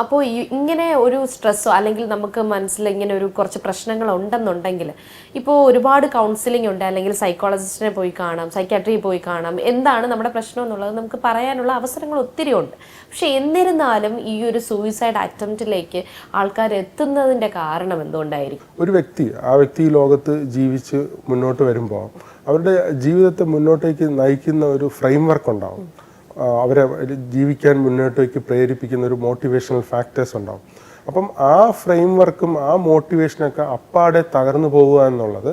അപ്പോൾ ഇങ്ങനെ ഒരു സ്ട്രെസ്സോ അല്ലെങ്കിൽ നമുക്ക് മനസ്സിൽ ഇങ്ങനെ ഒരു കുറച്ച് പ്രശ്നങ്ങൾ ഉണ്ടെന്നുണ്ടെങ്കിൽ ഇപ്പോൾ ഒരുപാട് കൗൺസിലിംഗ് ഉണ്ട്, അല്ലെങ്കിൽ സൈക്കോളജിസ്റ്റിനെ പോയി കാണാം, സൈക്കാട്രിയിൽ പോയി കാണാം, എന്താണ് നമ്മുടെ പ്രശ്നം എന്നുള്ളത് നമുക്ക് പറയാനുള്ള അവസരങ്ങൾ ഒത്തിരി ഉണ്ട്. പക്ഷെ എന്നിരുന്നാലും ഈ ഒരു സൂയിസൈഡ് അറ്റംപ്റ്റിലേക്ക് ആൾക്കാർ എത്തുന്നതിൻ്റെ കാരണം എന്തുകൊണ്ടായിരിക്കും? ഒരു വ്യക്തി ആ വ്യക്തി ലോകത്ത് ജീവിച്ച് മുന്നോട്ട് വരുമ്പോൾ അവരുടെ ജീവിതത്തെ മുന്നോട്ടേക്ക് നയിക്കുന്ന ഒരു ഫ്രെയിം വർക്ക് ഉണ്ടാവും. അവരെ ജീവിക്കാൻ മുന്നോട്ടേക്ക് പ്രേരിപ്പിക്കുന്ന ഒരു മോട്ടിവേഷണൽ ഫാക്ടേഴ്സ് ഉണ്ടാവും. അപ്പം ആ ഫ്രെയിം വർക്കും ആ മോട്ടിവേഷനൊക്കെ അപ്പാടെ തകർന്നു പോവുക എന്നുള്ളത്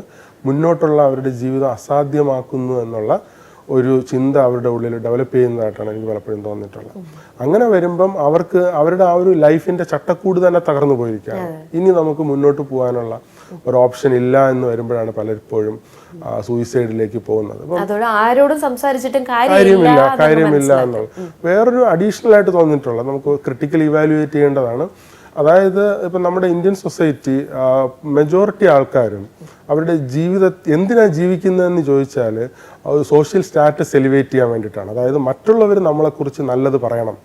മുന്നോട്ടുള്ള അവരുടെ ജീവിതം അസാധ്യമാക്കുന്നു എന്നുള്ള ഒരു ചിന്ത അവരുടെ ഉള്ളിൽ ഡെവലപ്പ് ചെയ്യുന്നതായിട്ടാണ് എനിക്ക് പലപ്പോഴും തോന്നിയിട്ടുള്ളത്. അങ്ങനെ വരുമ്പം അവർക്ക് അവരുടെ ആ ഒരു ലൈഫിന്റെ ചട്ടക്കൂട് തന്നെ തകർന്നു പോയിരിക്കുകയാണ്. ഇനി നമുക്ക് മുന്നോട്ട് പോകാനുള്ള ഒരു ഓപ്ഷൻ ഇല്ല എന്ന് വരുമ്പോഴാണ് പലപ്പോഴും സൂയിസൈഡിലേക്ക് പോകുന്നത്. ആരോടും സംസാരിച്ചിട്ടും കാര്യമില്ല എന്നുള്ളത് വേറൊരു അഡീഷണൽ ആയിട്ട് തോന്നിയിട്ടുള്ളത് നമുക്ക് ക്രിട്ടിക്കൽ ഇവാലുവേറ്റ് ചെയ്യേണ്ടതാണ്. അതായത് ഇപ്പം നമ്മുടെ ഇന്ത്യൻ സൊസൈറ്റി മെജോറിറ്റി ആൾക്കാരും അവരുടെ എന്തിനാ ജീവിക്കുന്നതെന്ന് ചോദിച്ചാൽ സോഷ്യൽ സ്റ്റാറ്റസ് എലിവേറ്റ് ചെയ്യാൻ വേണ്ടിയിട്ടാണ്. അതായത് മറ്റുള്ളവർ നമ്മളെക്കുറിച്ച് നല്ലത് പറയണം,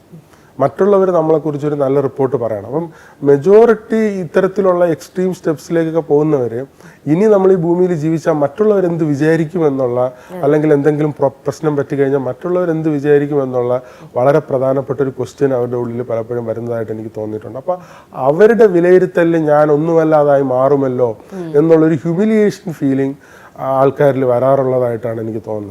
മറ്റുള്ളവർ നമ്മളെക്കുറിച്ച് ഒരു നല്ല റിപ്പോർട്ട് പറയണം. അപ്പം മെജോറിറ്റി ഇത്തരത്തിലുള്ള എക്സ്ട്രീം സ്റ്റെപ്സിലേക്കൊക്കെ പോകുന്നവർ ഇനി നമ്മൾ ഈ ഭൂമിയിൽ ജീവിച്ചാൽ മറ്റുള്ളവർ എന്ത് വിചാരിക്കുമെന്നുള്ള, അല്ലെങ്കിൽ എന്തെങ്കിലും പ്രശ്നം പറ്റിക്കഴിഞ്ഞാൽ മറ്റുള്ളവർ എന്ത് വിചാരിക്കുമെന്നുള്ള വളരെ പ്രധാനപ്പെട്ട ഒരു ക്വസ്റ്റ്യൻ അവരുടെ ഉള്ളിൽ പലപ്പോഴും വരുന്നതായിട്ട് എനിക്ക് തോന്നിയിട്ടുണ്ട്. അപ്പം അവരുടെ വിലയിരുത്തലിൽ ഞാൻ ഒന്നുമല്ലാതായി മാറുമല്ലോ എന്നുള്ളൊരു ഹ്യൂമിലിയേഷൻ ഫീലിംഗ് ആൾക്കാരിൽ വരാറുള്ളതായിട്ടാണ് എനിക്ക് തോന്നുന്നത്.